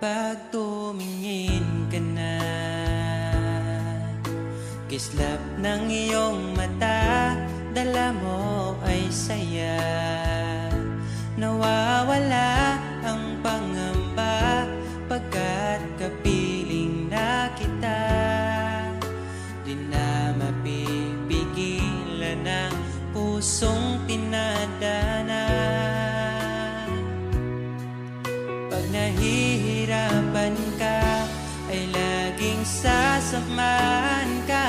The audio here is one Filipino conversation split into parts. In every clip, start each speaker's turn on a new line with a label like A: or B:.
A: Pag tumingin ka na, kislap ng iyong mata, dala mo ay saya. Nawawala ang pangamba pagkat kapiling na kita. Di na mapipigilan ang pusong tinadana. Pag nahihirapan ka, ay laging sasamahan ka.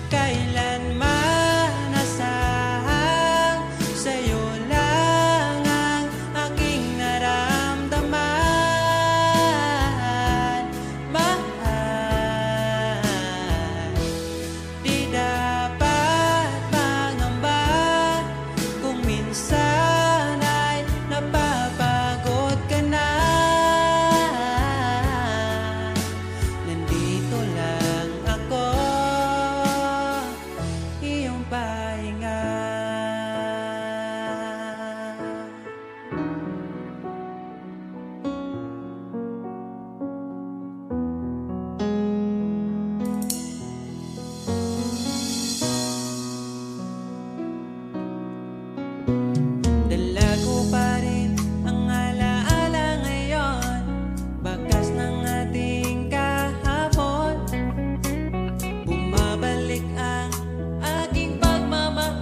A: Kailanman asahang sa'yo lang ang aking naramdaman. Mahal, di dapat mangamba kung minsan ay napapagod ka na. Nandito lang ako, iyong pahinga. Dala ko pa rin ang alaala ngayon, bakas ng ating kahapon. Bumabalik ang aking pagmamahal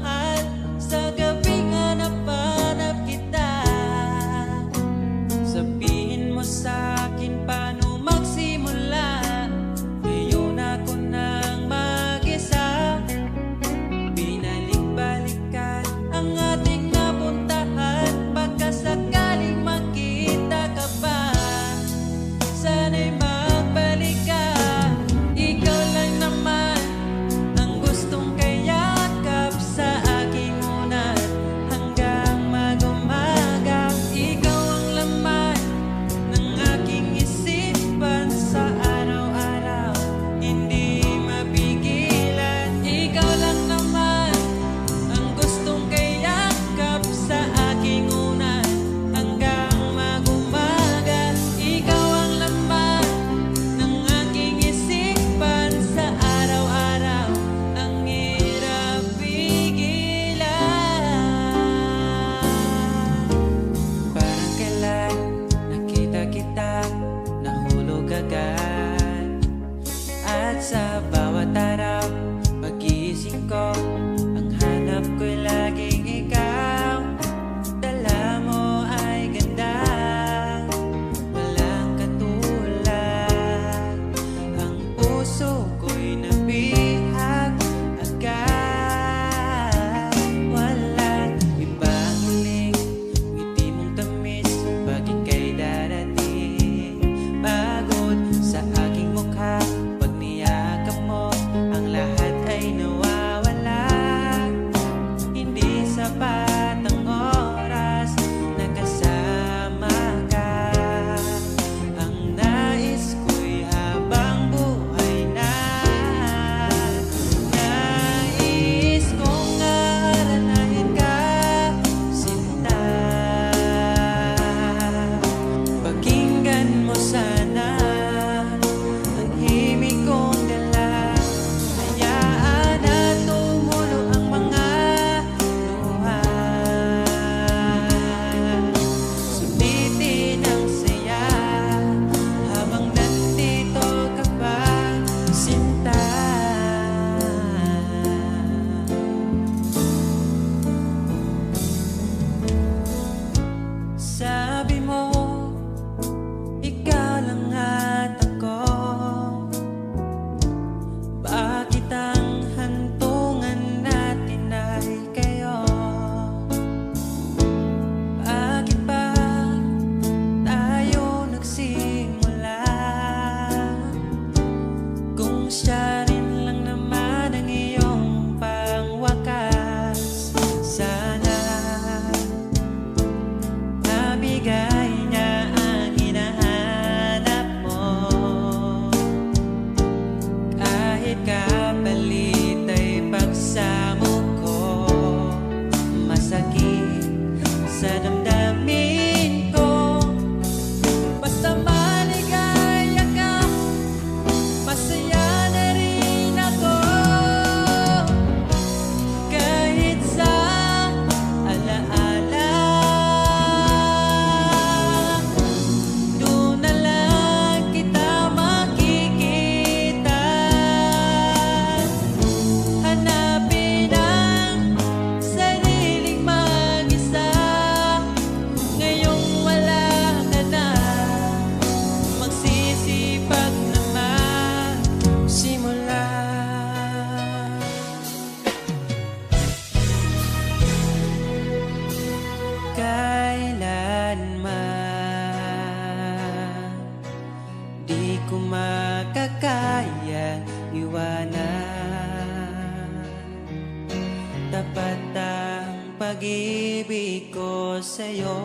A: tapat ang pag-ibig ko sa'yo.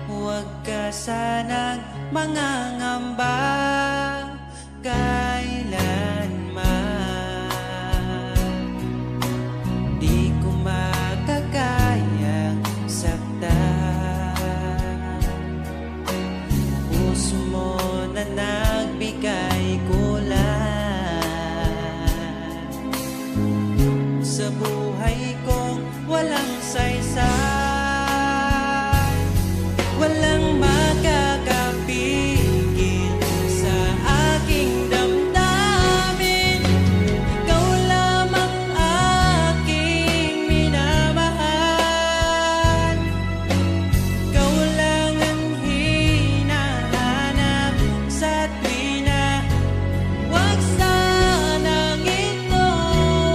A: Huwag ka sanang mangangamba kailanman. Di ko makakayang saktan puso mo na nagbigay kulan sa buhay kong walang saysay. Walang makakapigil sa aking damdamin. Ikaw lamang aking minamahal. Ikaw lang ang hinahanap sa tuwina. Huwag sanang ito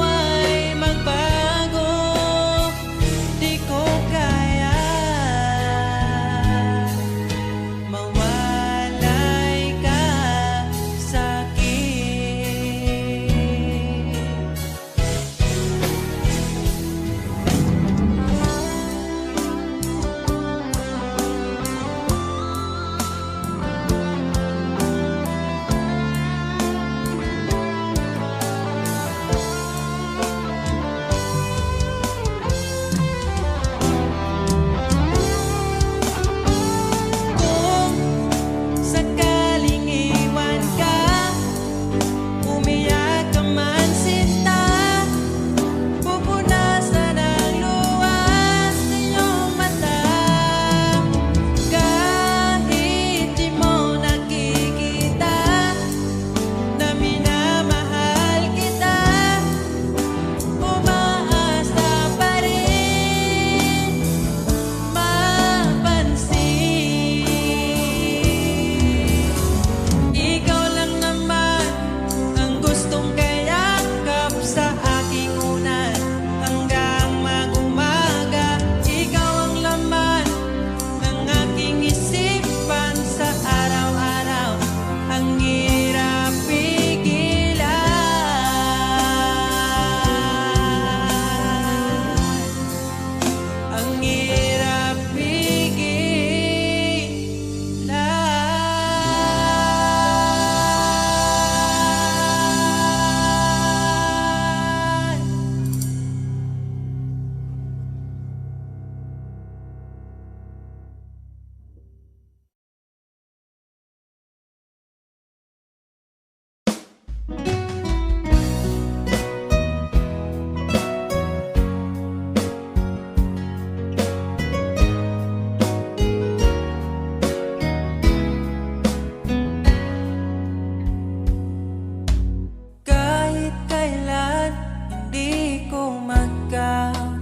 A: ay magbago. Di ko kaya mawalay ka sa'kin. Kung sakaling iwan ka, umiyak ka man sinta, pupunasan ang luha sa iyong mata. Kahit di mo nakikita na minamahal kita, umaasa pa rin mapansin. Ikaw lang naman ang gustong kayakap sa aking unan hanggang mag-umaga. Ikaw ang laman ng aking isipan sa araw-araw. Ang hirap pigilan, ang hirap pigilan. Kahit kailan hindi ko magkawang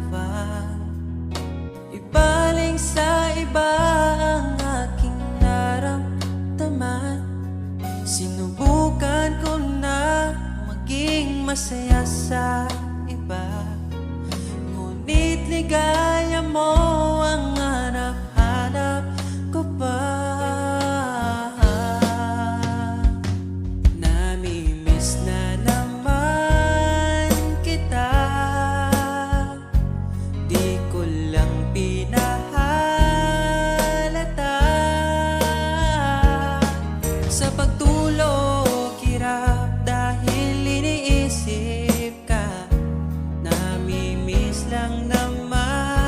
A: ibaling sa iba ang aking naramdaman. Sinubukan ko na maging masaya sa iba, ngunit ligaya mo ang hanap-hanap ko pa. Namimiss na naman kita, di ko lang pinahalata. Sa pagtulog hirap dahil iniisip ka. Namimiss lang naman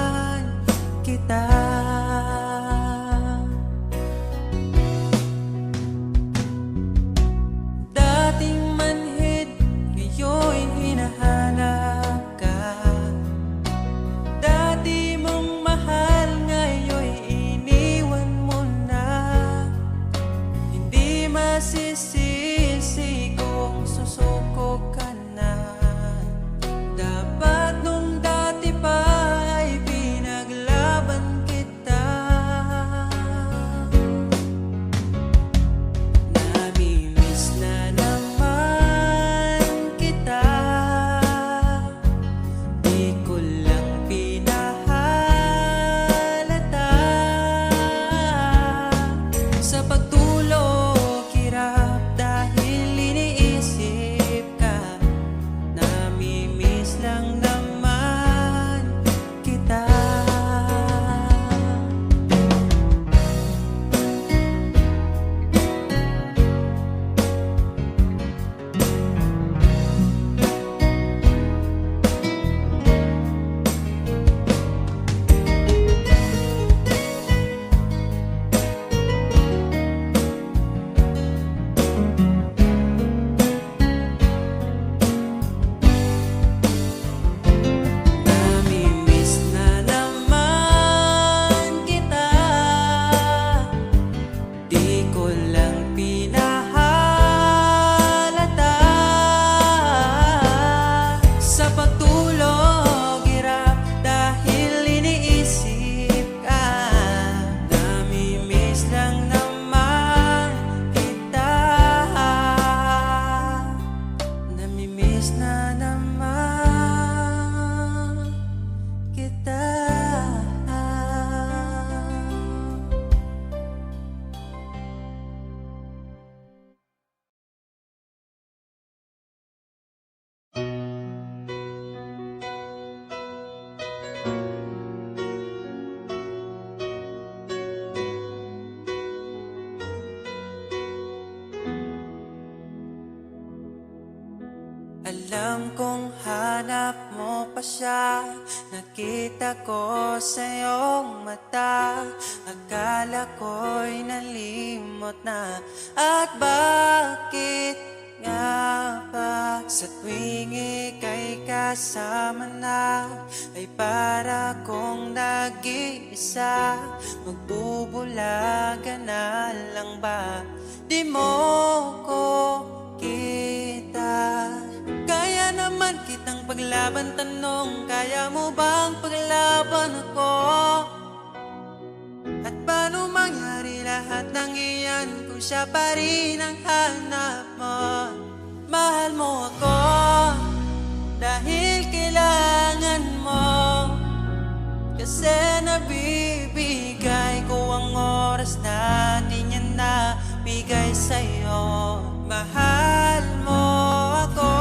A: sa pagtulog, hirap dahil iniisip ka. Namimiss lang naman kita. Namimiss na naman kita. Alam kong hanap mo pa siya. Nakita ko sa iyong mata. Akala ko'y nalimot na. At bakit nga ba sa tuwing ika'y kasama na, ay para kong nag-iisa? Magbubulaga na lang ba? Di mo ko kita. Kaya naman kitang paglaban, tanong, kaya mo bang paglaban ako? At paano mangyari lahat ng iyan kung siya pa rin ang hanap mo? Mahal mo ako dahil kailangan mo, kasi nabibigay ko ang oras na di niya nabigay sa'yo. Mahal mo ako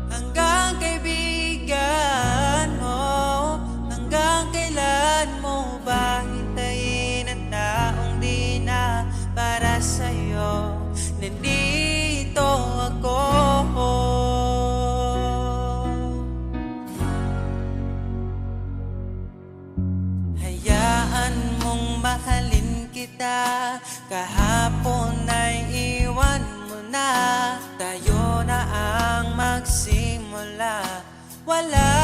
A: hanggang kaibigan mo. Hanggang kailan mo ba hintayin ang taong di na para sa'yo? Nandito ako. Hayaan mong mahalin kita. Kahapon ay iwan mo na. Tayo na ang magsimula. Wala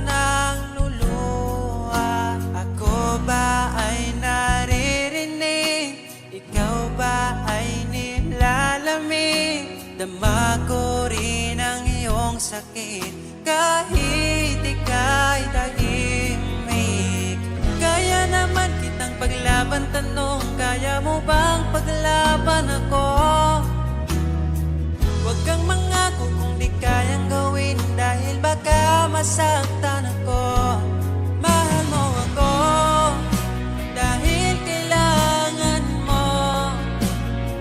A: nang luluha. Ako ba ay naririnig? Ikaw ba ay nilalamig? Dama ko rin ang iyong sakit kahit ika'y tahimik. Kaya naman kitang paglaban, tanong, kaya mo bang paglaban ako? Huwag kang mangako kung di kayang gawin, dahil baka masaktan ako. Mahal mo ako dahil kailangan mo,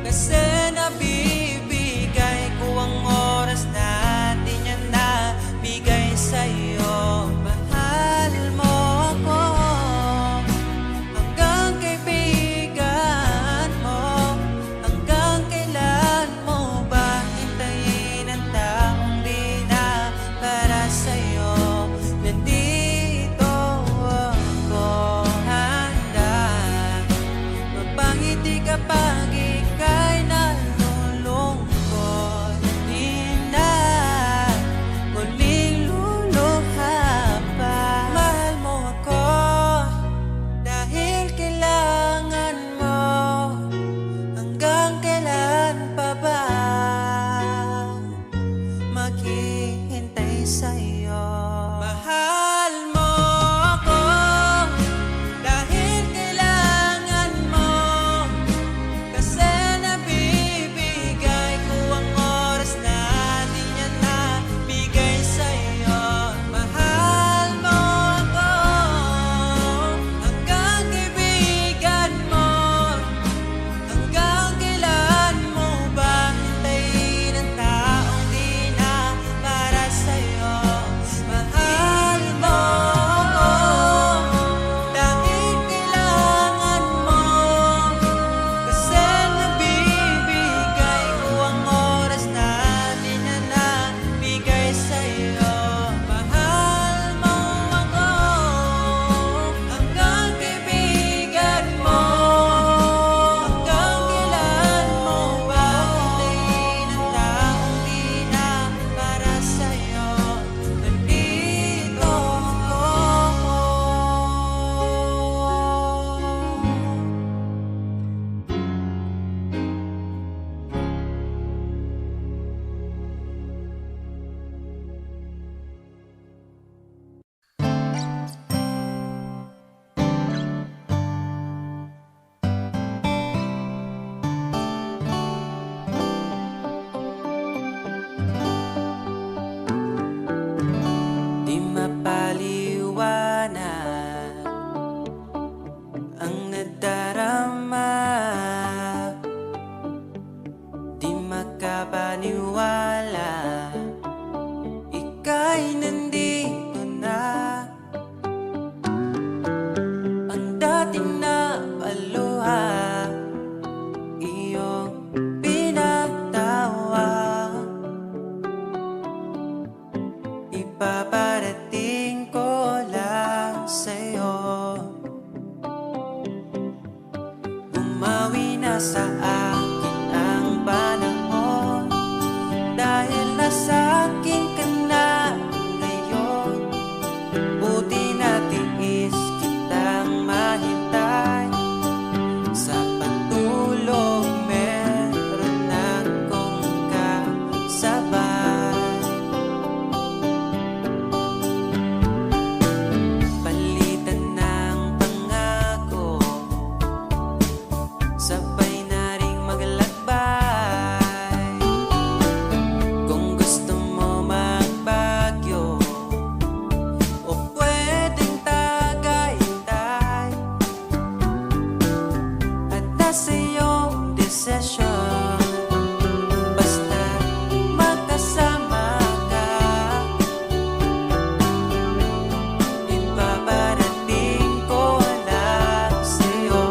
A: kasi nabibigay ko ang oras na di niya nabigay sa'yo. Mahal mo ako hanggang kaibigan mo. Hanggang kailan mo ba hintayin ang taong di na para sa'yo? Nandito ako, handa mapangiti kapag ika'y nalulungkot. Di na muling luluha pa. Mahal mo ako dahil kailangan mo. Hanggang kailan pa ba maghihintay sa'yo? Mahal mo ako dahil kailangan mo, kasi nabibigay ko ang oras na di niya nabigay sa'yo. Mahal mo ako hanggang kaibigan mo. Hanggang kailan mo ba hintayin ang taong di na para sa'yo? ika'y nandito na. Ang dating na paluha, iyong pinatawa. Ipaparating ko lang sa'yo, umawi na sa akin ang panahon, dahil nasa akin ka na ngayon. Buti na tiis kitang mahintay, sa pagtulog meron akong kasabay. Palitan ng pangako, sabay na ring maglakbay. Kung gusto mo magbagyo o pwedeng tagaytay, at nasa iyong desisyon, basta magkasama ka. Ipaparating ko lang sa'yo.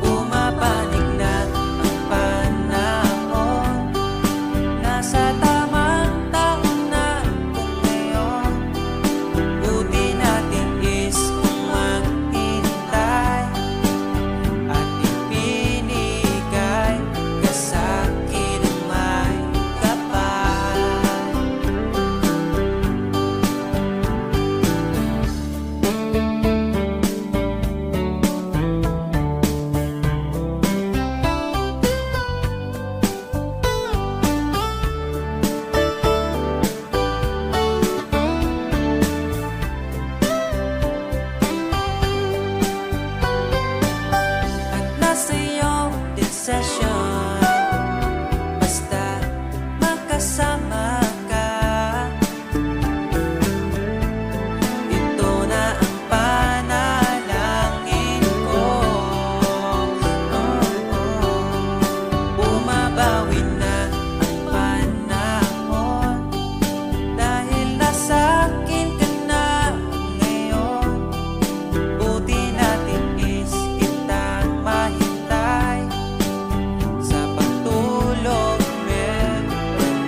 A: Pumapanig na ang panahon, nasa tamang taon na kung ngayon. Buti natin is kung maghintay, at ipinigay ka sa'kin ang may kapal. At nasa iyong desisyon, basta magkasama ka. Ito na ang panalangin ko. Bumabawi na ang panahon, dahil nasa akin ka na ngayon. Buti natin is kitang mahintay, sa pagtulog meron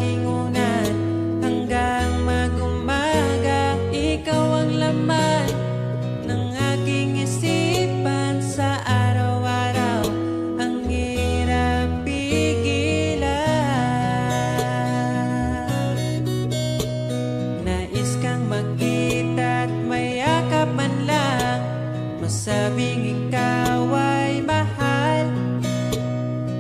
A: aking unan. Hanggang mag-umaga, ikaw ang laman ng aking isipan sa araw-araw. Ang hirap pigilan. Nais kang makita at mayakap man lang, masabing ikaw ay mahal.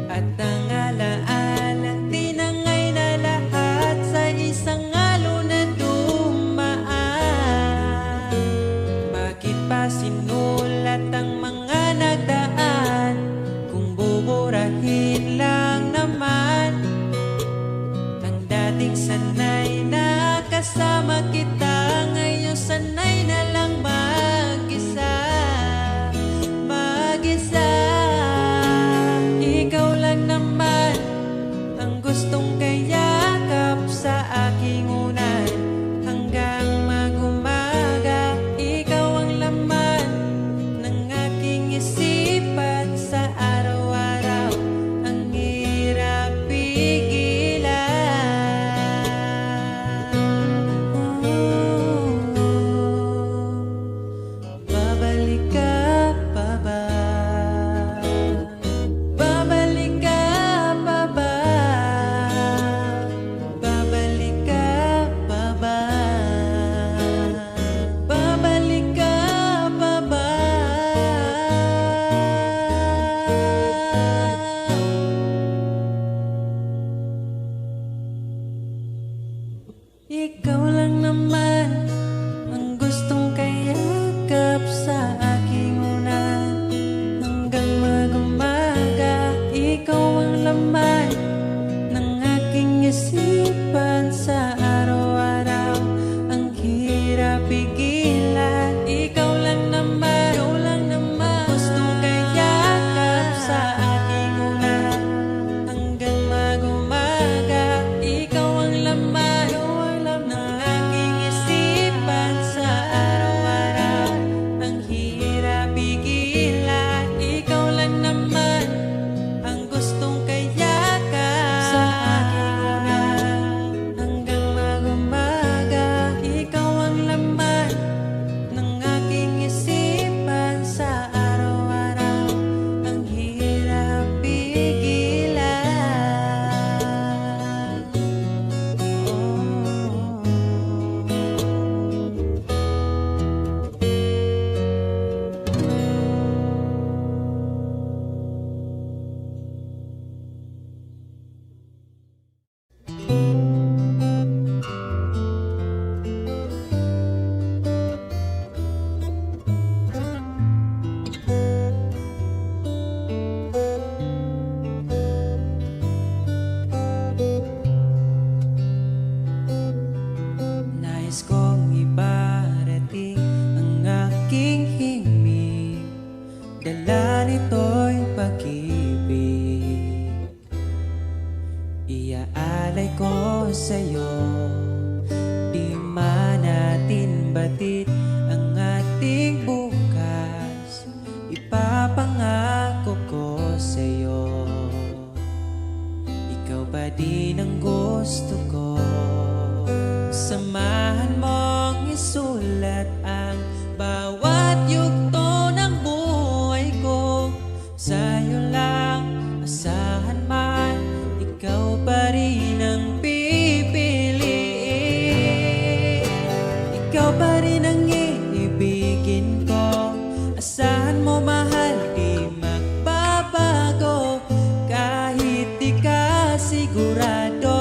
A: At ang alaala, tinangay na lahat sa isang alon na dumaan. Bakit pa sinulat ang mga nagdaan kung buburahin lang naman ang dating sanay na kasama kita? Ngayon sanay na lang mag-isa, mag-isa. Ikaw lang naman ang gustong kayakap sa aking unan. Hanggang mag-umaga, ikaw ang laman ng aking isipan sa araw-araw. Ang hirap pigilan. Babalik ka pa ba? Babalik ka pa ba? Babalik ka pa ba? Babalik ka pa ba? Ikaw lang naman ang gustong kayakap sa aking unan. Hanggang mag-umaga, ikaw ang laman ng aking isipan sa araw-araw. Ang hirap pigilan. Ikaw lang naman gustong kayakap sa aking unan. Hanggang mag-umaga, ikaw ang laman ng aking isipan sa araw-araw. Ang hirap pigilan. Ikaw lang naman ang gustong kayakap sa aking unan. Hanggang mag-umaga, ikaw ang laman ng aking isipan sa araw-araw. Ang hirap pigilan. Nais kong ibarating ang aking himig, dala nito'y pag-ibig. Iaalay ko sa'yo, di man natin batid ang ating bukas. Ipapangako ko sa'yo, ikaw pa din ang gusto ko. Samahan mong isulat ang bawat yugto ng buhay ko. Sa'yo lang asahan man, ikaw pa rin ang pipiliin. Ikaw pa rin ang iibigin ko. Asahan mo mahal, di magbabago kahit di ka sigurado.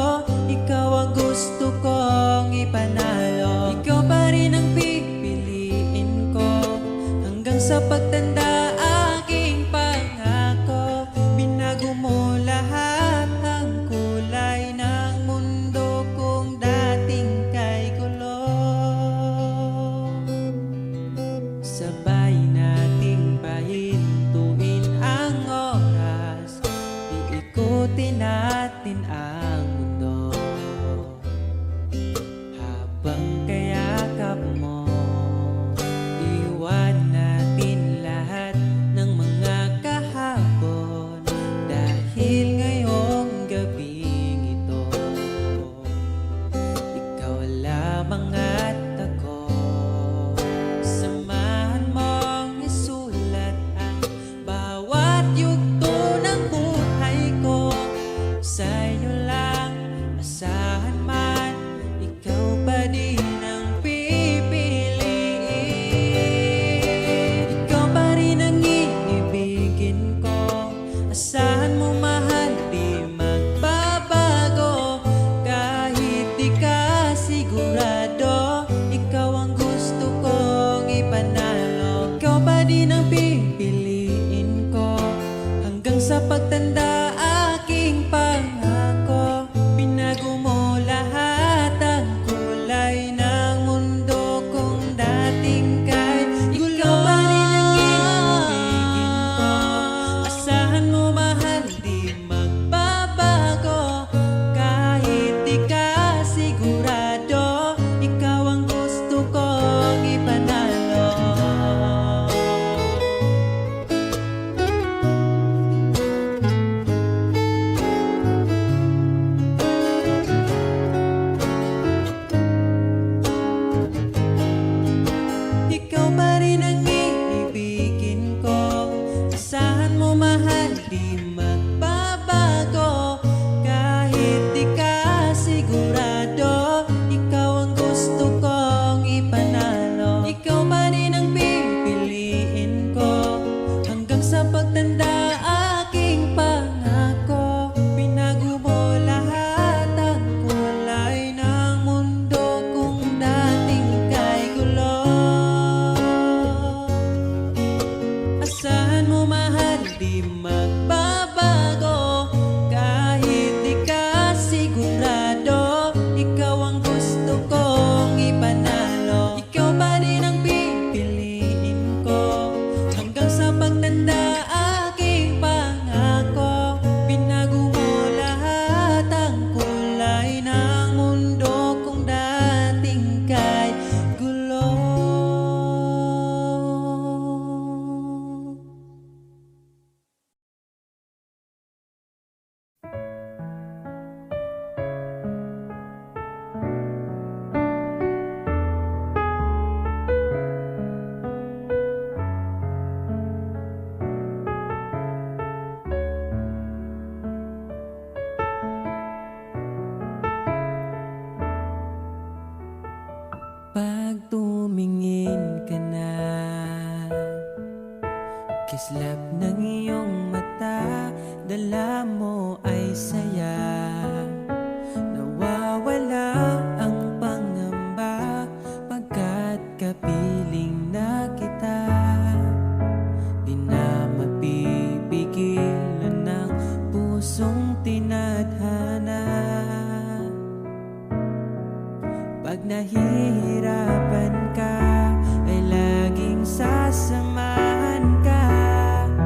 A: Islap ng iyong mata, dala mo ay saya. Nawawala ang pangamba pagkat kapiling na kita. Di na mapipigilan ng pusong tinadhana. Pag nahihirapan ka, ay laging sasamahan ka.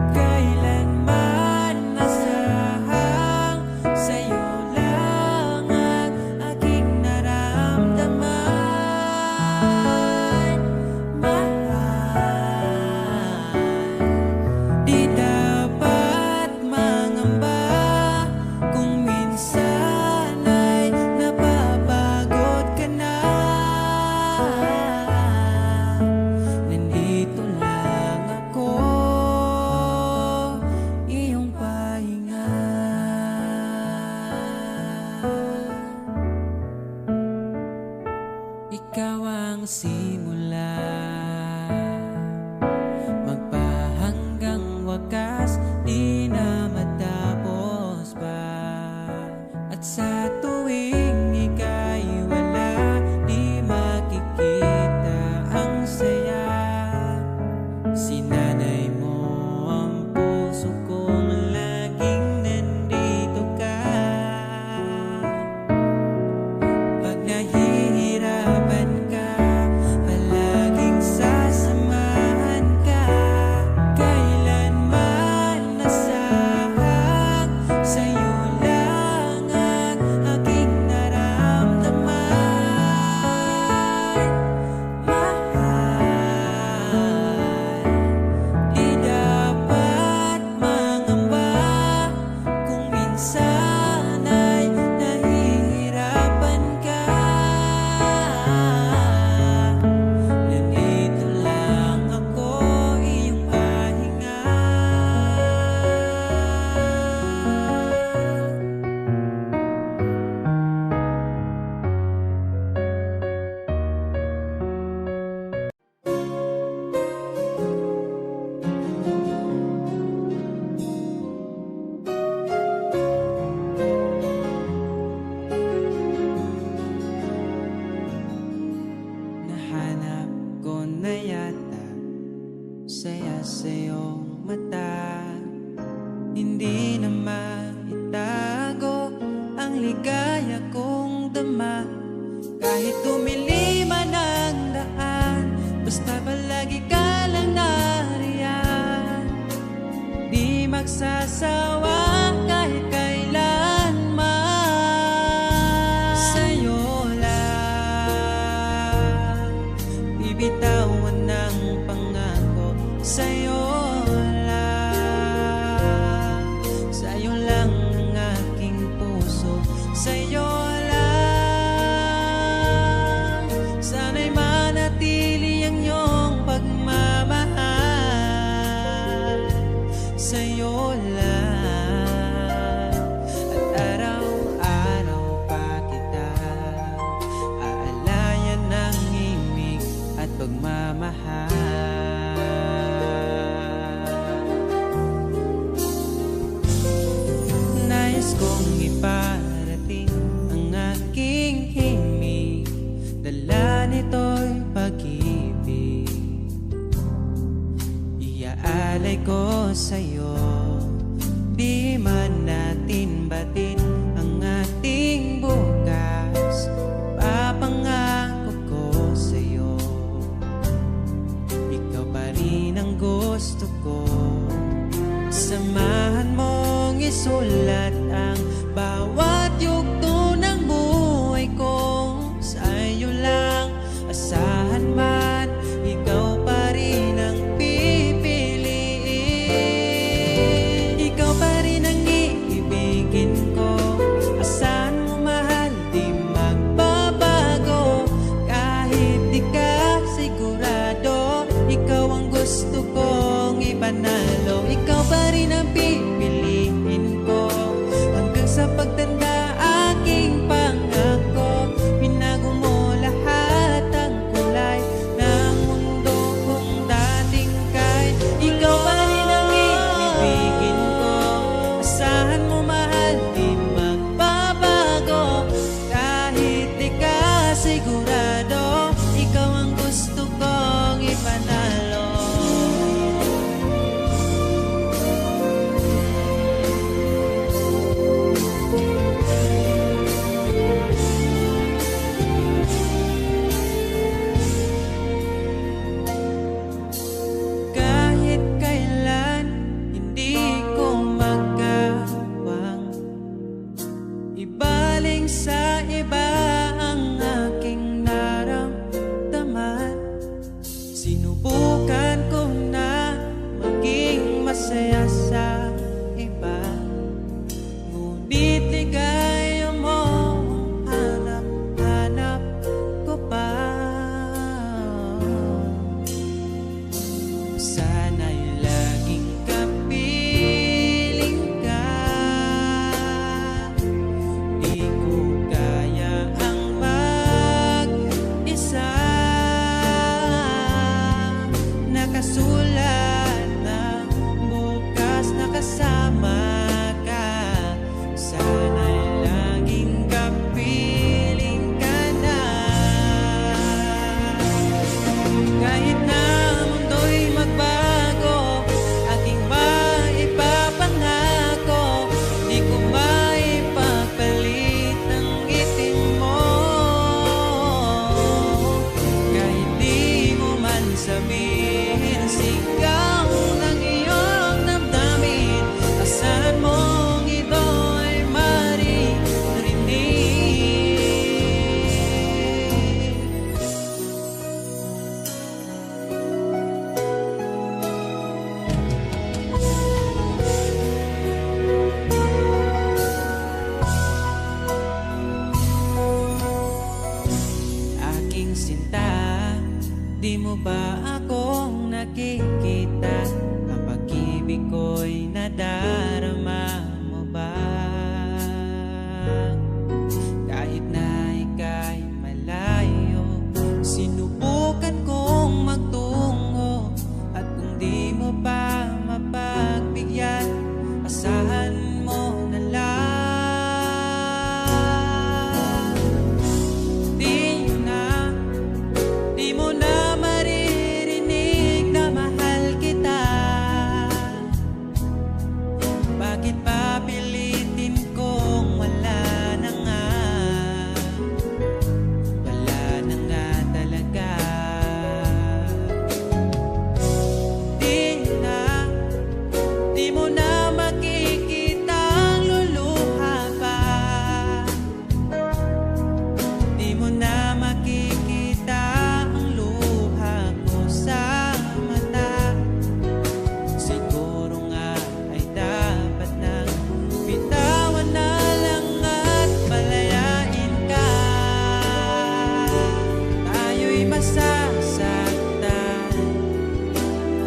A: Kailanman nasahang sa'yo lang ang aking naramdaman. Mahal, di dapat mangamba kung minsan ay napapagod ka na. Nandito lang ako, iyong pahinga. Ikaw ang simula, magpahanggang wakas, di na matapos pa. At sa tuwing ika'y wala, di makikita ang saya. Sinanay mo ang puso kong laging nandito ka. Pag nahihirapan ka, palaging sasamahan ka. Kailanman nasahang sa'yo lang ang aking naramdaman. Mahal, di dapat mangamba kung minsan ay nahihirapan ka. Nandito lang ako, iyong pahinga. Nahanap ko na yata saya sa iyong mata. Hindi na maitago ang ligaya kong dama. Kahit tumiliman ang daan, basta palagi ka lang nariyan. Di magsasawa kahit kailanman. Sa'yo lang bibitawan ng pangako. Sa'yo lang ang aking puso. Sa'yo lang, sana'y manatili ang iyong pagmamahal. Sa'yo lang, at araw-araw pa kita aalayan ng imig at pagmamahal. Nais kong iparating ang aking himig, dala nito'y pag-ibig. Iaalay ko sa'yo, di man natin batin ang ating bukas. Papangako ko sa'yo, ikaw pa rin ang gusto ko. Samahan mong isulat ang bawat yugto ng buhay ko. Sa'yo lang, asahan man, ikaw pa rin ang pipiliin. Di mo ba akong nakikita? Ang pag-ibig ko'y nadarama mo ba? Kahit na ika'y malayo, sinubukan kong magtungo. At kung di mo pa mapagbigyan, asahan mo na lang. Di mo na maririnig na mahal kita. Bakit pa pilitin kung wala na nga? Wala na nga talaga. Di mo na makikita ang luluha pa. Di mo na makikita ang luha ko sa mata. Siguro nga ay dapat nang bitawan na lang at palayain ka. Tayo'y masasaktan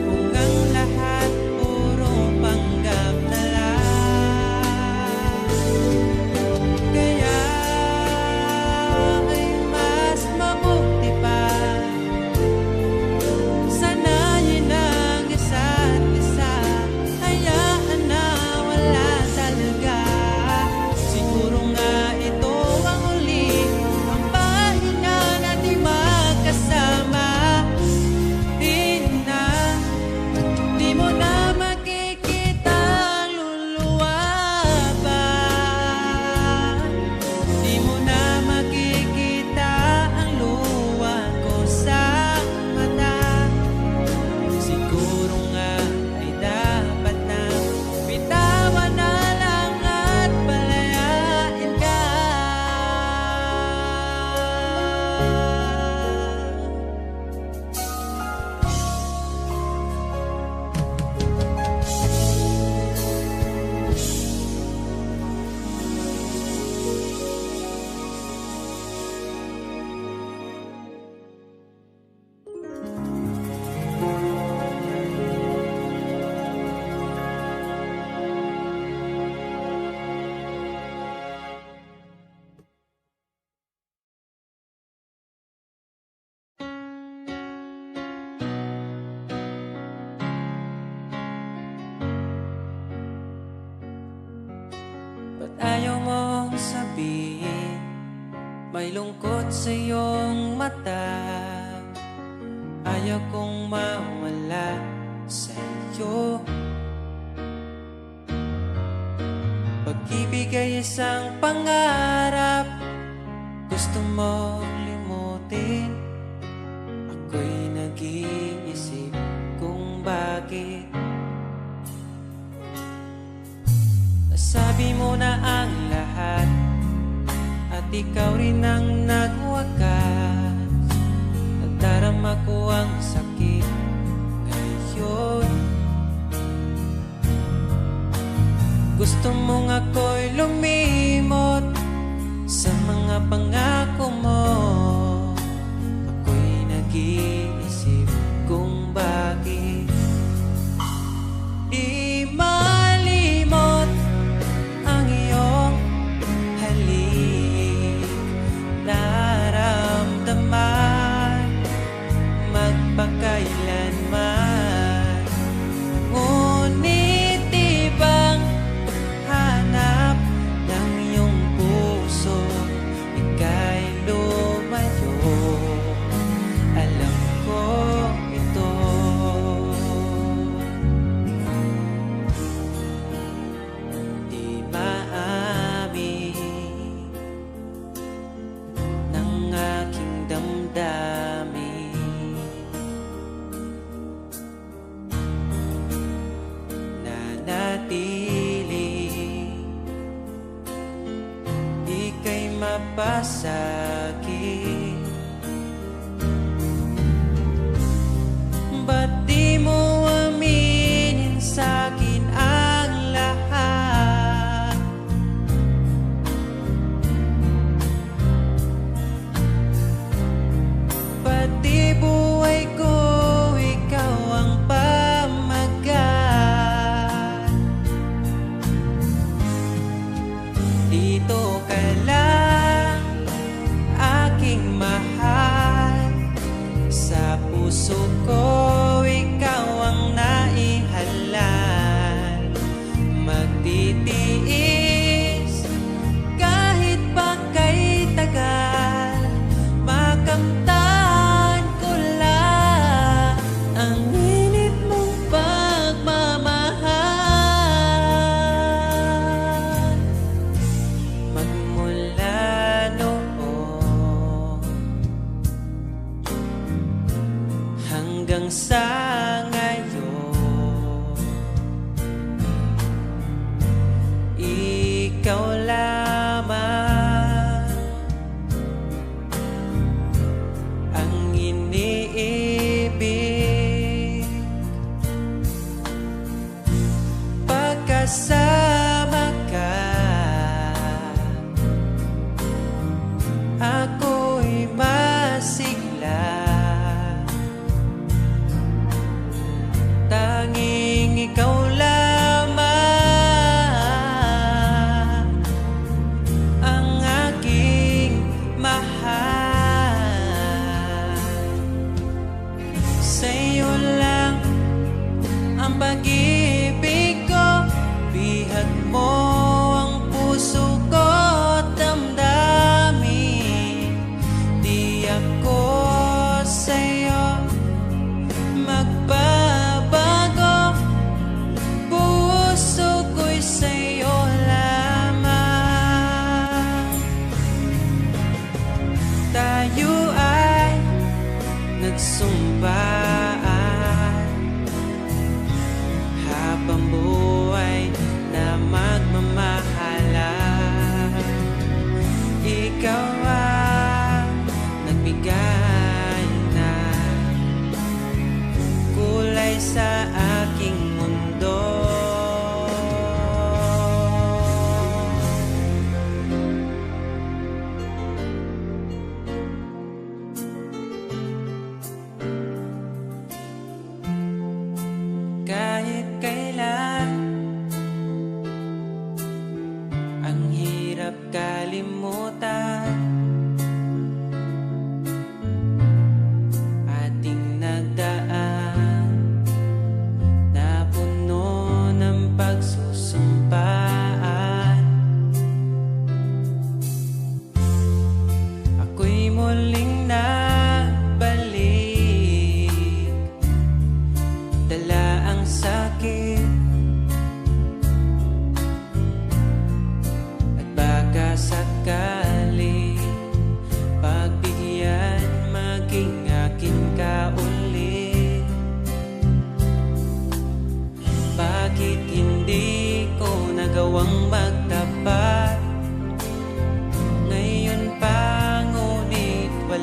A: kung ang lahat puro panggap na lang. Kaya ay mas mabuti pa sanayin ang isa't isa. Hayaan na wala talaga. Siguro nga ito ang huli, ang pahinga natin magkasama. Di mo na makikita ang luluwa pa. Di mo na makikita ang luha ko sa mata. Siguro nga ay dapat na bitawan na lang at palayain ka. Ba't ayaw mong sabihin may lungkot sa iyong mata? Ayaw kong mawala sa iyo. Pag-ibig ay isang pangarap, gusto mo limutin. Ako'y nag-iisip kung bakit. Nasabi mo na ang lahat at ikaw rin ang nagwakas. Nadarama ko ang sakit ngayon. Gusto mong ako'y lumimot sa mga pangako mo. Ako'y nag-iisip kung bakit di malimot ang iyong halik. Naramdaman magpakailanman. Ngunit ibang hanap ng iyong puso, ika'y lumayo. Alam ko ito. Di maamin ng aking damdamin. Nanatili, ika'y mapasakit. Ba't di mo aminin sa'kin ang lahat? Pati buhay aking mahal. Sa puso ko, ikaw ang naihalal. Magtitiis kahit pa kay tagal, makamtan ko lang ang init mong pagmamahal. Magmula noon hanggang sa ngayon, ikaw lamang ang iniibig. Pagkasama ka, ako'y masigla. Tanging ikaw lamang ang aking mahal. Sa'yo lang ang pag-ibig ko, bihag mo ang puso ko't damdamin. Di ako sa'yo magbabago, puso ko'y sa'yo lamang. Tayo ay nagsumpaan habang buhay na magmamahalan. Ikaw ang nagbigay ng kulay sa aking mundo. Kahit kailan ang hirap kalimutan, ating nagdaan na puno ng pagsusumpaan. Ako'y muling nabalik, dala ang sakit at baka sakali pagbigyan maging akin ka ulit. Bakit hindi ko nagawang magtapat ngayon pa, ngunit wala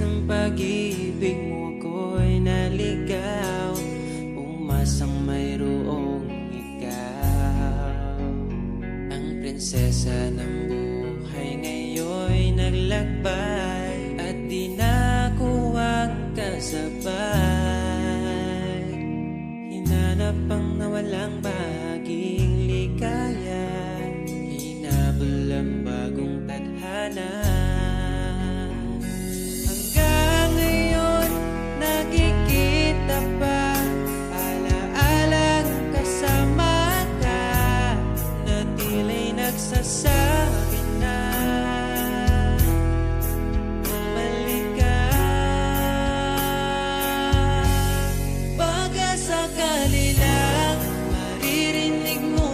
A: ng pag-ibig mo ako'y naligaw. Umasang mayroong ikaw. Ang prinsesa ng buhay ngayon'y naglakbay at di na ako ang kasabay. Hinanap ang nawalang bahaging ligaya, hinabol ang bagong tadhana. Hanggang ngayon nakikita pa, alaalang kasama ka, na tila'y nagsasabi na bumalik ka. Baka sakali lang maririnig mo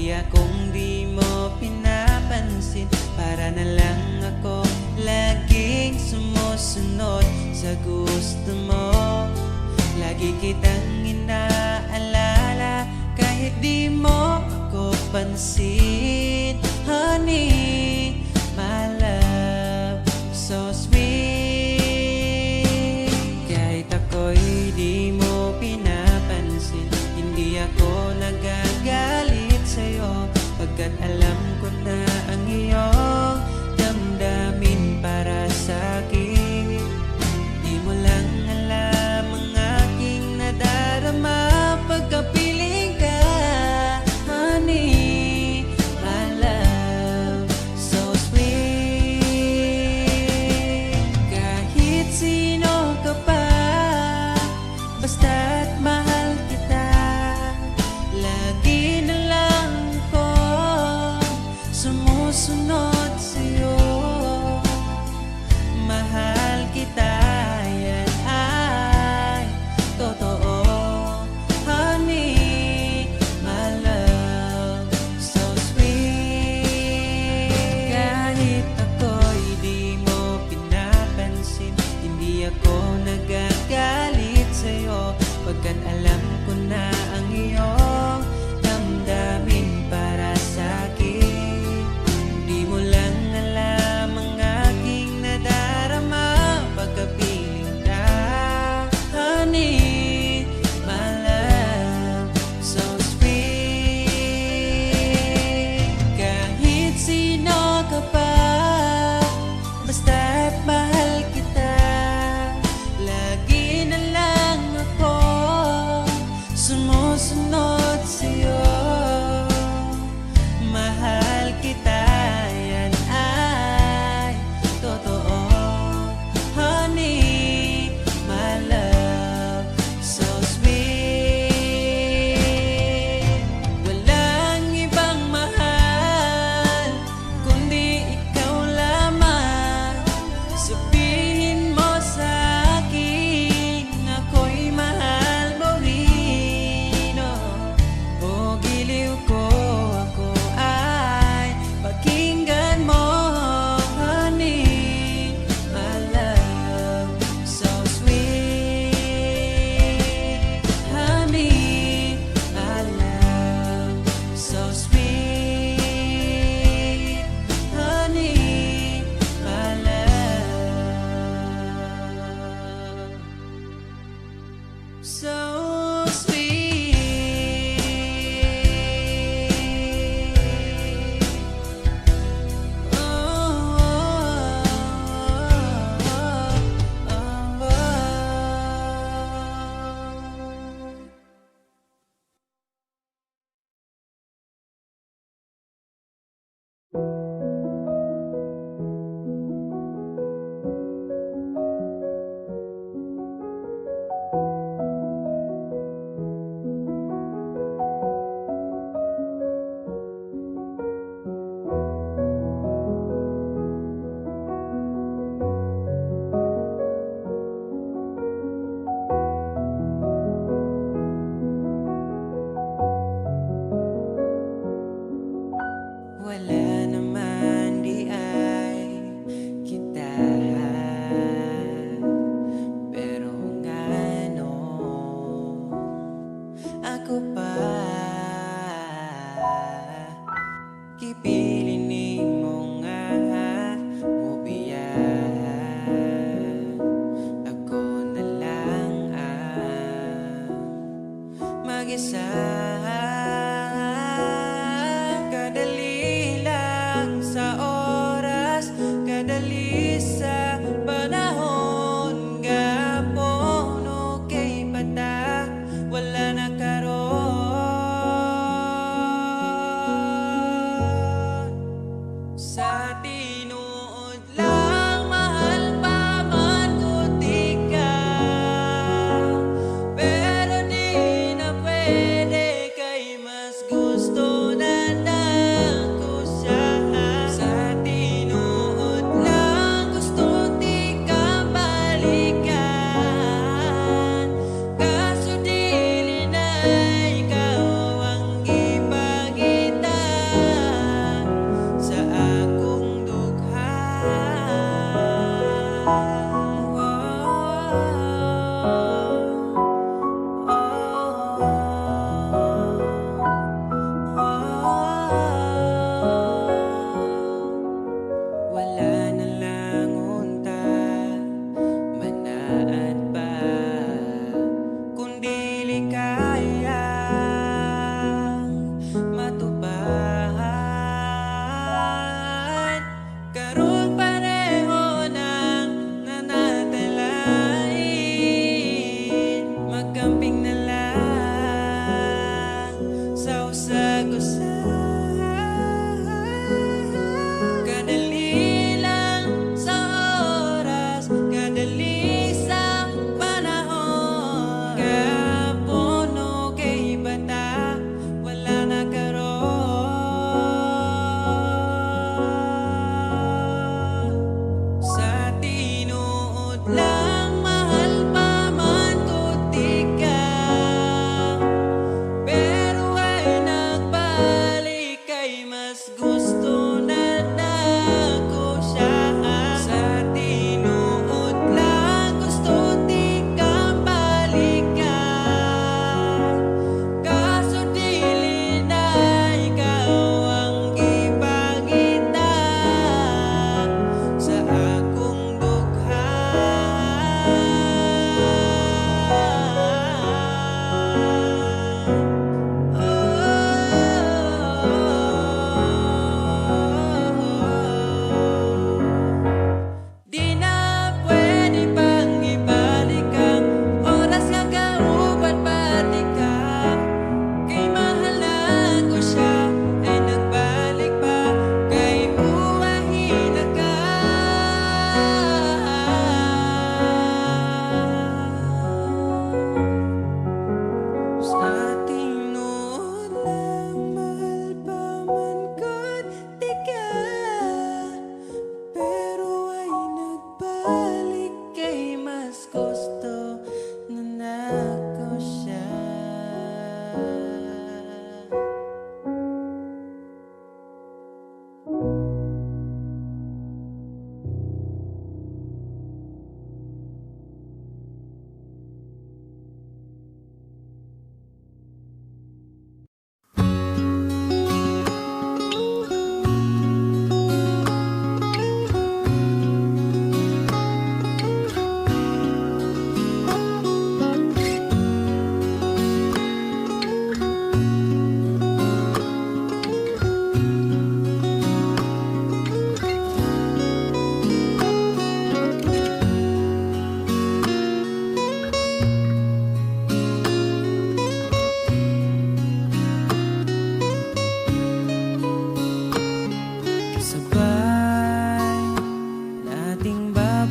A: Lagi akong di mo pinapansin, para na lang ako laging sumusunod sa gusto mo. Lagi kitang inaalala kahit di mo ako pansin. Honey, my love, so sweet. Kahit ako'y di mo pinapansin, hindi ako nagagalit sa'yo, pagkat alam ko na ang iyong damdamin para sa'kin. Di mo lang alam ang aking nadarama pagkapiling ka. Honey, my love, so sweet. Kahit sino ka pa, basta't mahal kita, lagi na lang ako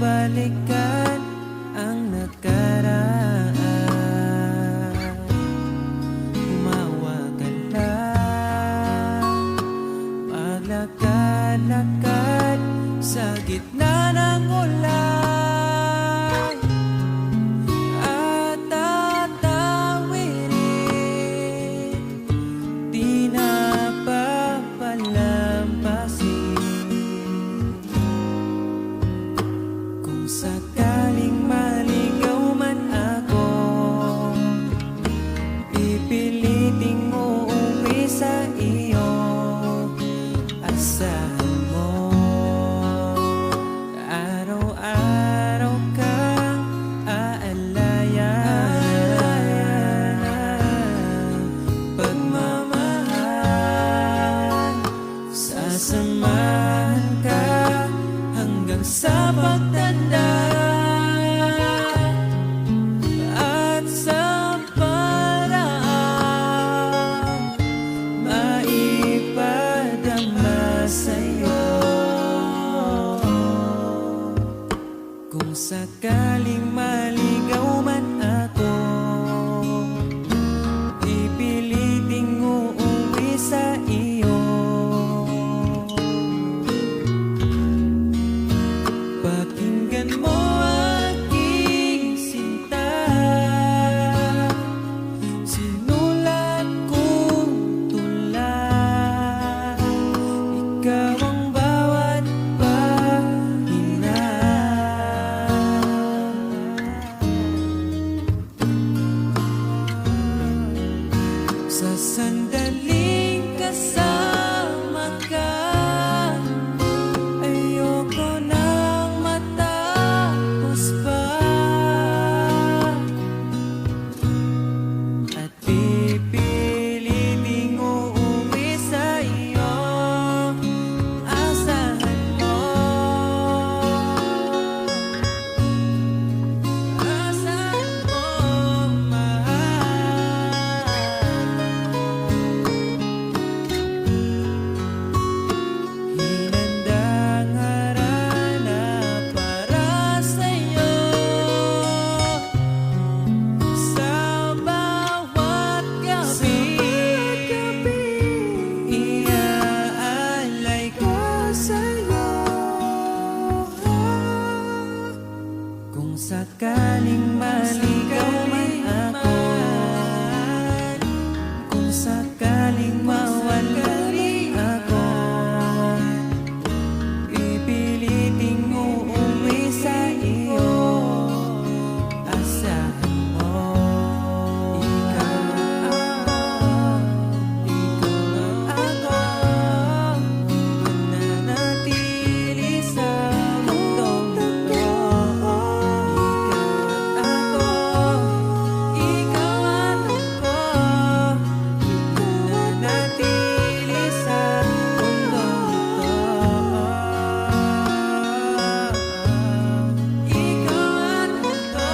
A: balikan ang nakaraan. Umawa ka lang, maglakad-lakad sa gitna ng ulan, at tatawirin, di na papalampasin. Kung sakaling maligaw man ako, pipiliting uuwi sa iyo. Asahan mo, araw-araw kang aalayan. Pagmamahal, sasamahan ka hanggang sa pagtanda, at sa paraan maipadama sa'yo. Kung sakaling maligaw man ako, pipiliting uuwi sa iyo. Pakinggan mo aking sinta, sinulat kong tula. Ikaw ang bawat pahina. Sa sandaling kasama ka, ayoko nang matapos pa, at pipiliting uuwi sa iyo. Asahan mo, asahan mo, mahal. Hinandang harana para sa'yo, sa bawat gabi, iaalay ko sa'yo. Kung sakaling maligaw man ako, kung sakaling mawala ako, pipiliting uuwi sa iyo. Asahan mo, ikaw ako, mananatili sa mundong ito. Ikaw at ako, mananatili sa mundong ito. Ikaw at ako.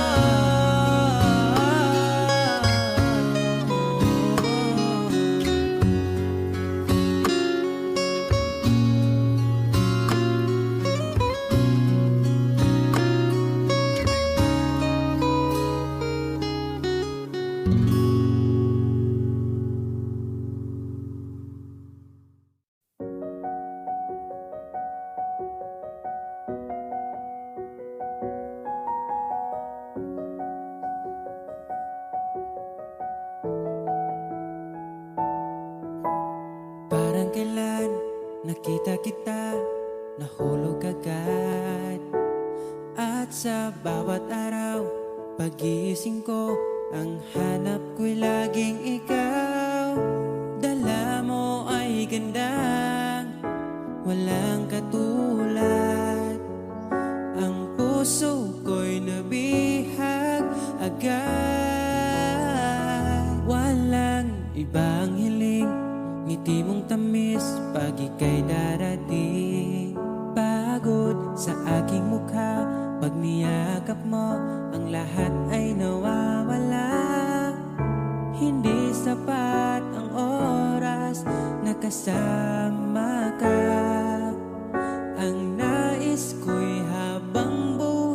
A: Parang kailan nakita kita, nahulog agad. At sa bawat araw, pag-iising ko, ang hanap ko'y laging ikaw. Dala mo ay gandang walang katulad, ang puso ko'y nabihag agad. Walang ibang hiling, ngiti mong tamis pag ika'y darating. Pagod sa aking mukha, pag niyakap mo, ang lahat ay nawawala. Hindi sapat ang oras na kasama ka. Ang nais ko'y habang buhay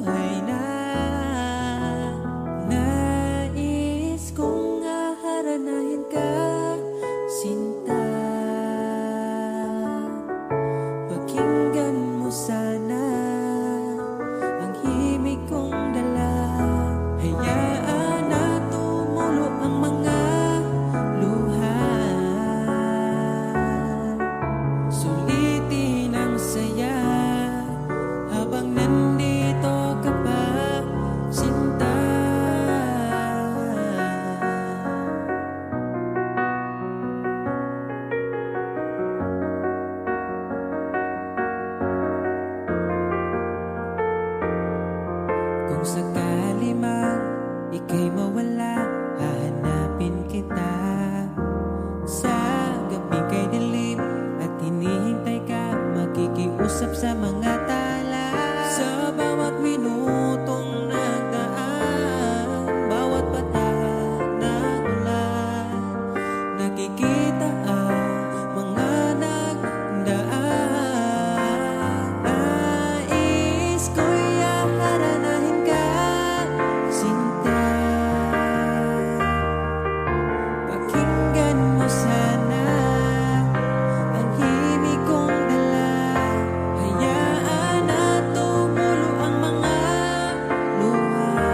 A: Kung sakali mang ika'y mawala, hahanapin kita. Sa gabing kay dilim at hinihintay ka, makikiusap sa mga tala. Sa bawat minutong nagdaan, bawat patak ng ulan, nakikita ang mga nagdaan. Nais ko'y haranahin ka, sinta. Pakinggan mo sana ang himig kong dala. Hayaan na tumulo ang mga luha.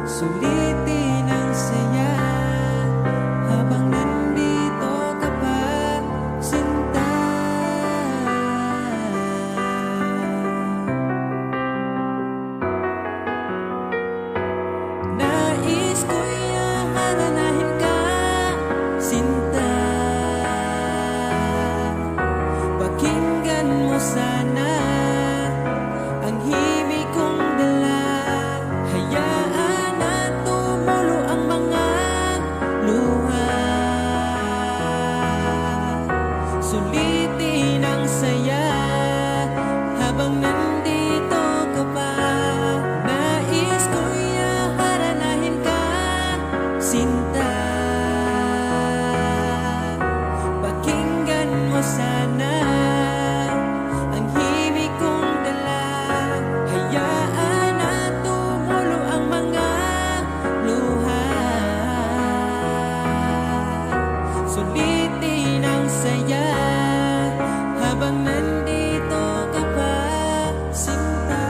A: Sulitin ang saya habang nandito ka pa, sinta. Nais ko'y haranahin ka, sinta. Pakinggan mo sana ang himig kong dala. Hayaan na tumulo ang mga luha. Sulitin ang saya habang nandito ka pa. Nais ko'y haranahin ka, sinta. Pakinggan mo sana ang himig kong dala. Hayaan na tumulo ang mga luha. Sulitin ang saya habang nandito ka pa, sinta.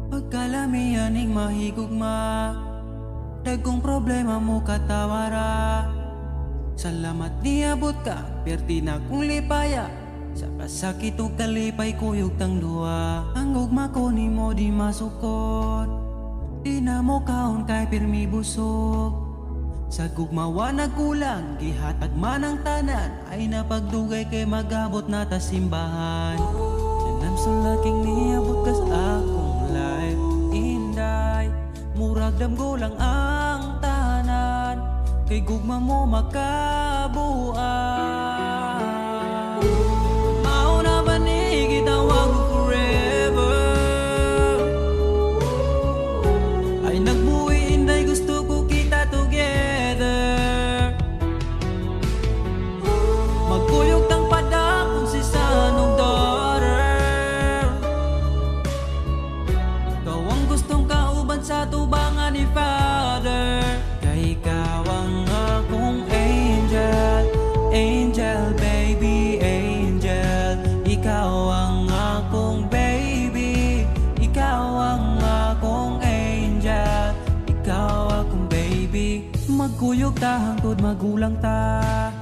A: Pagkalamianing mahigugma, dagkong problema mo katawara. Salamat niabot ka, perti na kong lipaya. Sa kasakit o kalipay kuyog tang duwa. Ang ugma ko ni mo di masukot, di na mo kaon kay pirmi busog. Sa gugmawa nagkulang, gihatag man ang tanan, ay napagdugay kay magabot na ta simbahan. And I'm so lucky niabot ka sa akong life, inday. Murag damgo lang ang tanan, kay gugma mo makabuan. Mauna ba ni gitawag ko forever? Ay nagbuwi inday, gusto ko kita together. Magkuyog tang padakon si sanong daughter. Ikaw ang gustong kauban sa tubangan ni Father. Kay ikaw ang akong angel, angel baby, angel. Ikaw ang akong baby, ikaw ang akong angel, ikaw akong baby. Magkuyog ta hangtod magulang ta,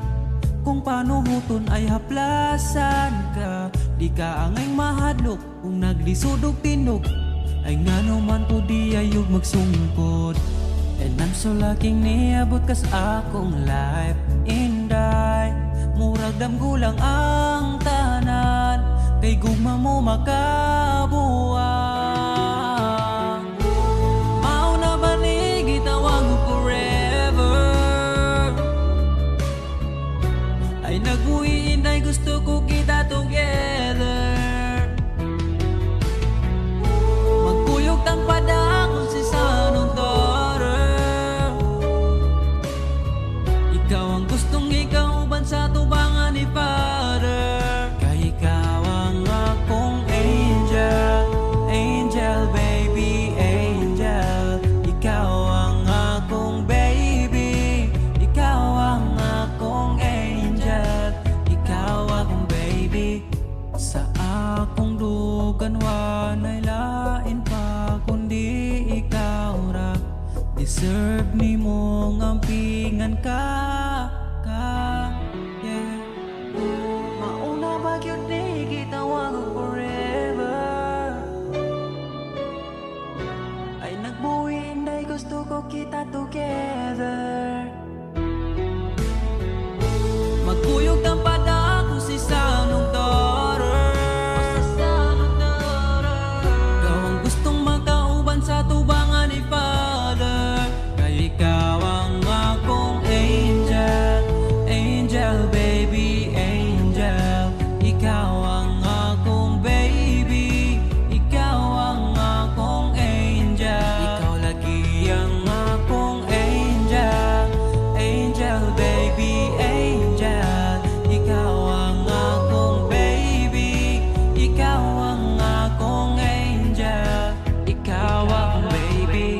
A: kung paano huton ay haplasan ka. Di ka angay mahadlok kung naglisod og tinog, ay ngano man po di ayog magsungkod. And I'm so lucky niabot ka sa akong life, inday. Murag damgulang ang tanan, kay gugma mo makabuang. Mauna ba ni gitawag mo forever? Ay nagbuhi inday, gusto ko kita together. Magkuyog tang padakon si sanong daughter. Ikaw ang gustong ikauban sa tubangan ni Father. Kay ikaw ang akong angel, yeah. Mauna ba yun ni gitawag ko forever? Ay nagbuhin dahil gusto ko kita together. Magkuyog ng pada kung si Sanong daughter. Gawang gustong magkauban sa tubangan ni Father. Kaya ikaw ang akong angel, angel baby, angel. Ikaw ang akong baby, ikaw ang akong angel. Ikaw lagi ang akong angel, angel baby, angel. Ikaw ang akong baby, ikaw ang akong angel, ikaw ang baby.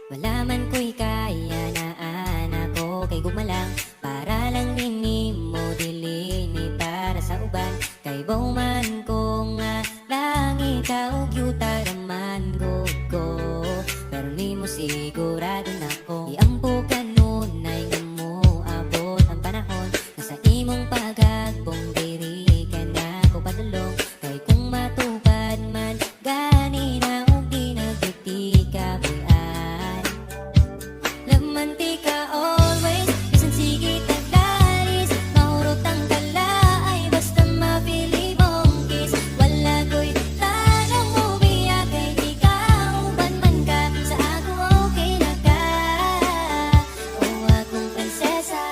B: Wala man ko'y kaya na anak ko kay gumalang para lang dinimo dili ni para sa uban kay bauman ko nga langit og yuta raman go pero nimo sigurado na ko iampo kanunay nga mo abot ang panahon na sa imong pagagbong diri ka na ko padulong kay kung matupad man gani na og di nagti ka mantika always, bisan sige taglalis. Mahurot ang tala ay basta mapili mong kiss. Wala ko'y tanong mo biya kay di ka uban man ka. Sa ako okay na ka, o akong prinsesa.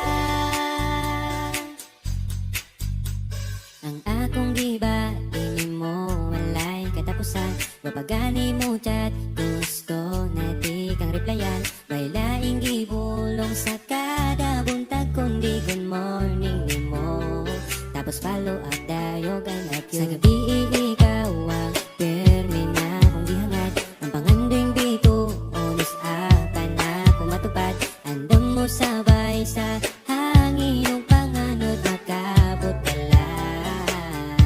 B: Ang akong giba, di mo walay katapusan. Wapagani mo chat, gusto na di kang replyan. May laing gibulong sa kada buntag kundi good morning ni mo. Tapos follow up dayog ang up you. Sa gabi ikaw ang permina kong gihangad. Ang panganding bito, onis akan ako matupad. Andam mo sabay sa hangin ng panganod makabot ka lang.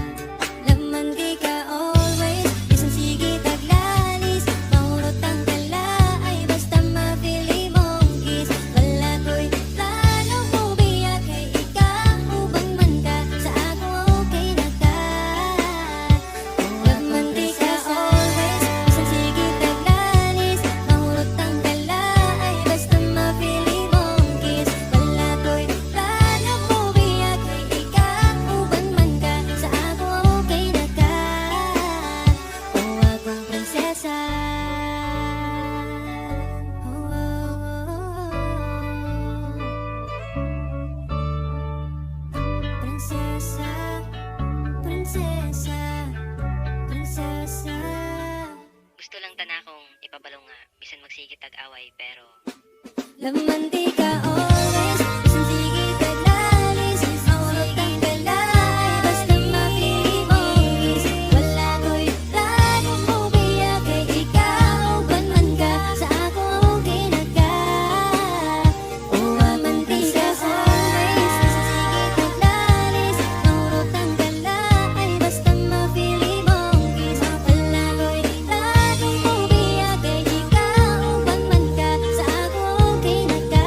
B: Laman di ka always, isang sige taglalis. Mahurot ang tala ay basta mapili mong kiss. Wala ko'y plano mo biya kay ikaw ubang man ka. Sa ako okay na ka, laman di ka always, isang sige taglalis. Mahurot ang tala ay basta mapili mong kiss. Wala ko'y plano mo biya kay ikaw ubang man ka. Sa ako okay na ka, o akong prinsesa. Prinsesa, prinsesa, prinsesa.
C: Gusto lang tanakong ipabalo nga bisan magsigit tag-away pero
B: Laman di ka always, isang sige taglalis. Mahurot ang tala ay basta mapili mong kiss. Wala ko'y plano mo biya kay ikaw uban man ka. Sa ako okay na ka, o aman di ka always, isang sige taglalis. Mahurot ang tala ay basta mapili mong kiss. Wala ko'y plano mo biya kay ikaw uban man ka. Sa ako okay na ka,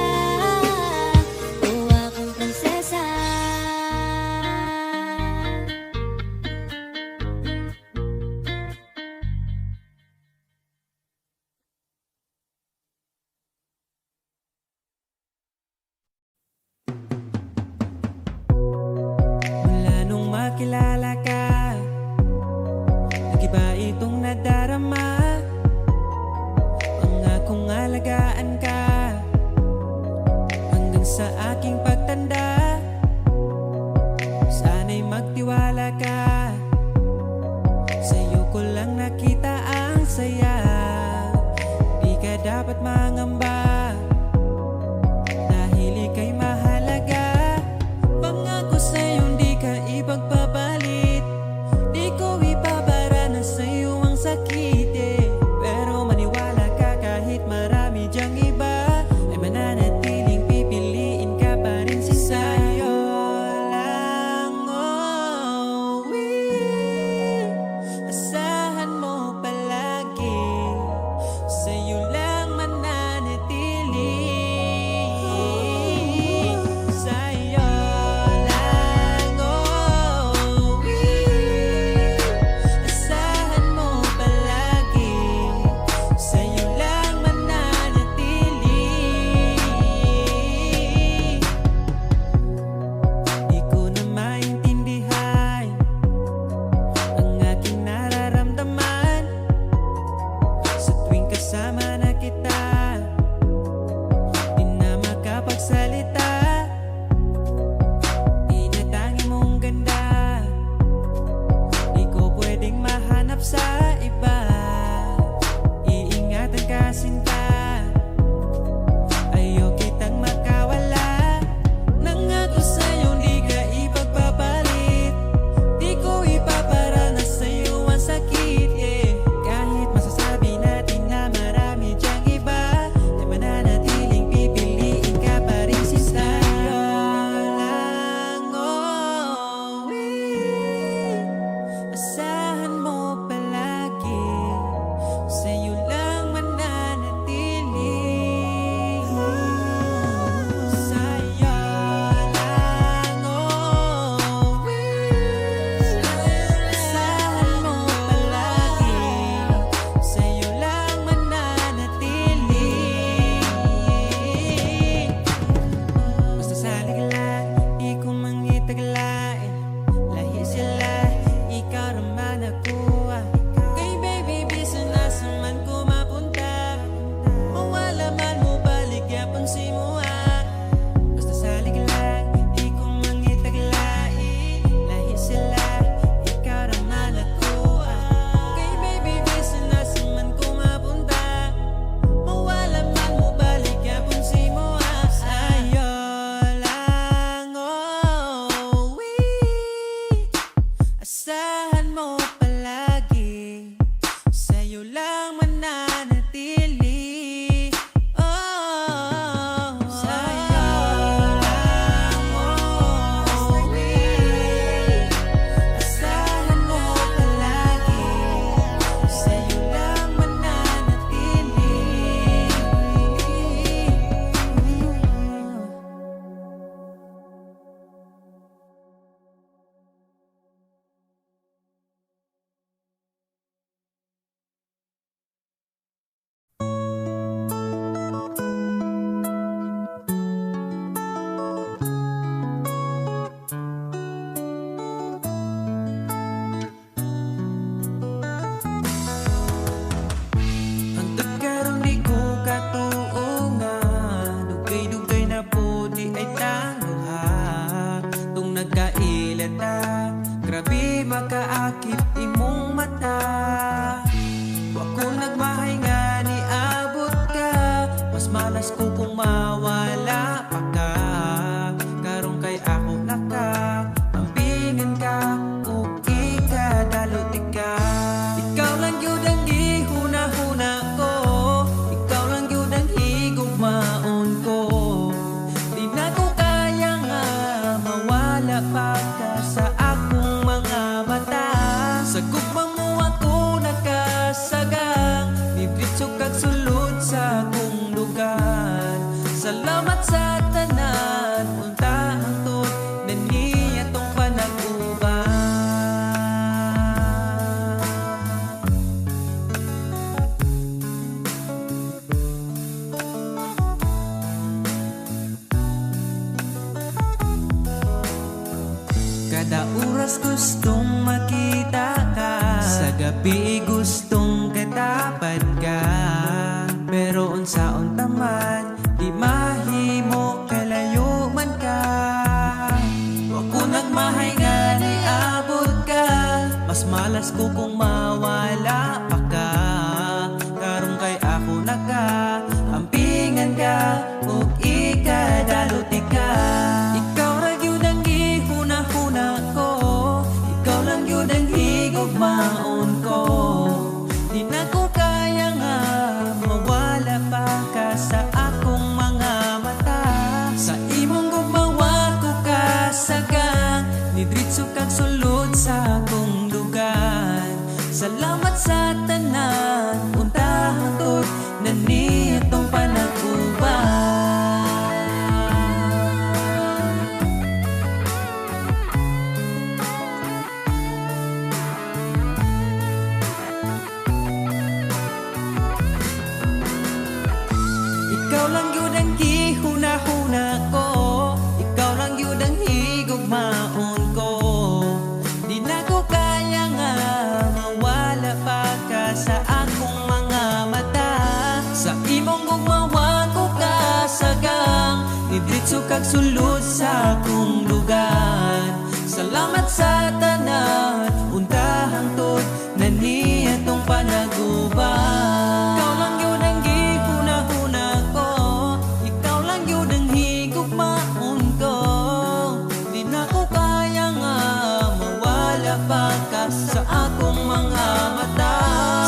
A: magsalita. Tinatangi mong ganda, di ko pwedeng mahanap sa iba. Iingatan ka sinta, ayaw kitang makawala. Nangako sa'yo di ka ipagpapalit, di ko ipaparanas sa'yo ang sakit, yeah. Kahit masasabi natin na marami dyang iba, ay mananatiling pipiliin ka pa rin sinta. Lang, oh, asahan mo palagi, sa'yo lang mananatili. Sa'yo lang, oh, asahan mo palagi, sa'yo lang mananatili. Basta sali ka lang, di ko mangitaglain. Lahi sila, ikaw naman ako. Kay baby, bisa nasa man ko mapunta. Mawala man mo balik, yapon si mo. Basta sali ka lang, di ko mangitaglain. Lahi sila, ikaw naman ako. Kay baby, bisa nasa man ko mapunta. Mawala man mo balik, yapon si mo. Sa'yo lang, oh, asahan mo palagi, sa'yo lang mananatili. Oh, sa'yo lang, oh, asahan mo palagi, sa'yo lang mananatili. Hangtod karon di ko katuungan, dugay-dugay na po di ay tangguha. Tung nagkailata, grabe makaakit imong mata. Wa ko nagmahay nga ni abot ka, mas malas ko kung mawala pa ka. Karong kay ako naka, ampingan ka, o ikadalot ka. Ikaw lang yun ang gihuna-huna ko, ikaw lang yun ang higugmaon ko. Di na ko kaya nga mawala pa ka sa akong mga mata. Sa gugmang mo ako nakasagang, nibritso kag sulod sa akong lugar. Salamat sa tanan, unta hangtod na niya tong panag-uban. Kada oras gustong makita ka, sa gabi gustong katapad ka. Pero unsaon taman, di mahimo kalayo man ka. Wa ko nagmahay nga ni abot ka, mas malas ko kung mawala pa ka. Karong kay ako naka, ampingan ka, ug ikadalot ka. Ikaw ra gyud ang gihuna-huna ko, ikaw lang gyud ang higugmaon ko. Di na ko kaya nga mawala pa ka sa akong mga mata. Sa imong gugmawa ko kasagang, nidritso kag sulod sa akong dugan. Salamat sa tanan, unta hangtod na nitong panag-uban. Ikaw lang yun ang gihuna-huna ko, ikaw lang yun ang higugmaon ko. Di na ko kaya nga mawala pa ka sa akong mga mata. Sa imong gugmawa ko kasagang, Nibritso kag sulod sa akong lugar. Salamat sa tanan, unta hangtod na ni atong panaguban. Ikaw lang yun ang gihuna-huna ko, ikaw lang yun ang higugmaon ko. Di na ko kaya nga mawala pa ka sa akong mga mata.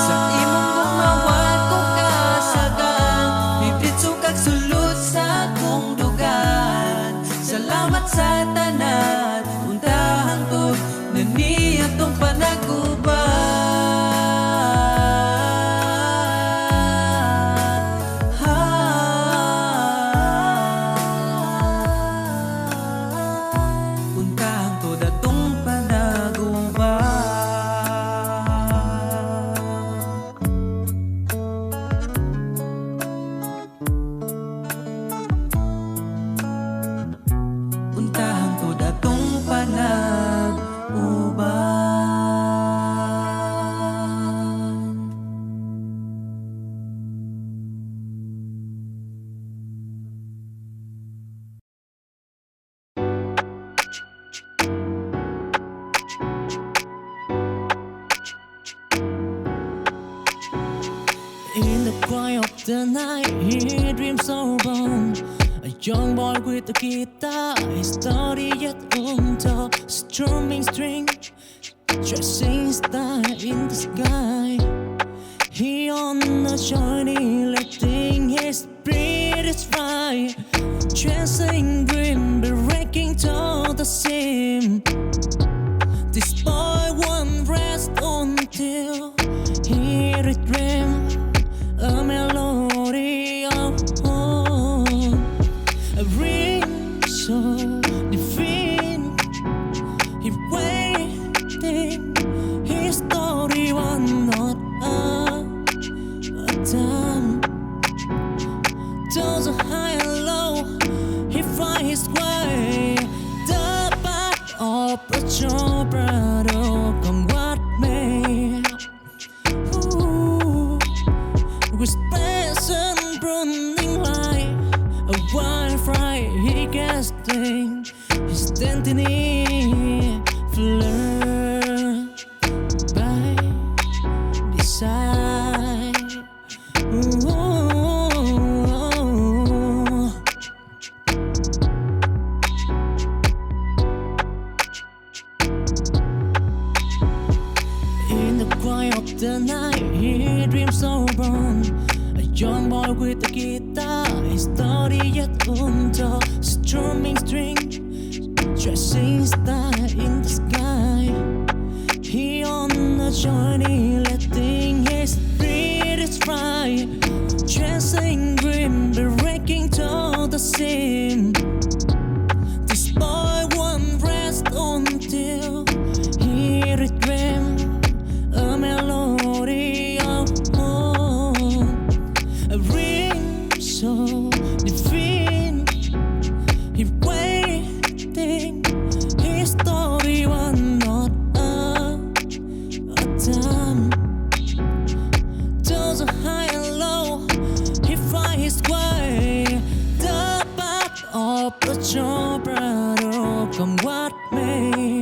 A: Sa imong gumawal ko kasagang, nibritso kag sulod sa akong lugar. Salamat sa tanan, unta hangtod na ni atong panaguban. Unta hangtod atong panaguban. Untahang ko datong panag-uban.
D: In the quiet of the night, he dreams so born. A young boy with a guitar, his story yet untold. Strumming string, chasing star in the sky. He on a journey, letting his spirits fly. Chasing dream, breaking to the seam. This boy won't rest until he dreams a melody of home. A ring so divine, he waiting his story one not a time. Those are high and low, he finds his way. The path of a true brother, come what may. With passion burning like a wildfire, he casting his destiny, flirt by desire. In the quiet of the night, he dreams so born. A young boy with a guitar, his story yet untold. Strumming string, chasing star in the sky. He on a journey, letting his spirits fly. Chasing dream, breaking to the seam. This boy won't rest until he dreams a melody of home. A ring so divine, he waiting his story one not a time. Those are high and low, he finds his way. The path of a true brother, come what may.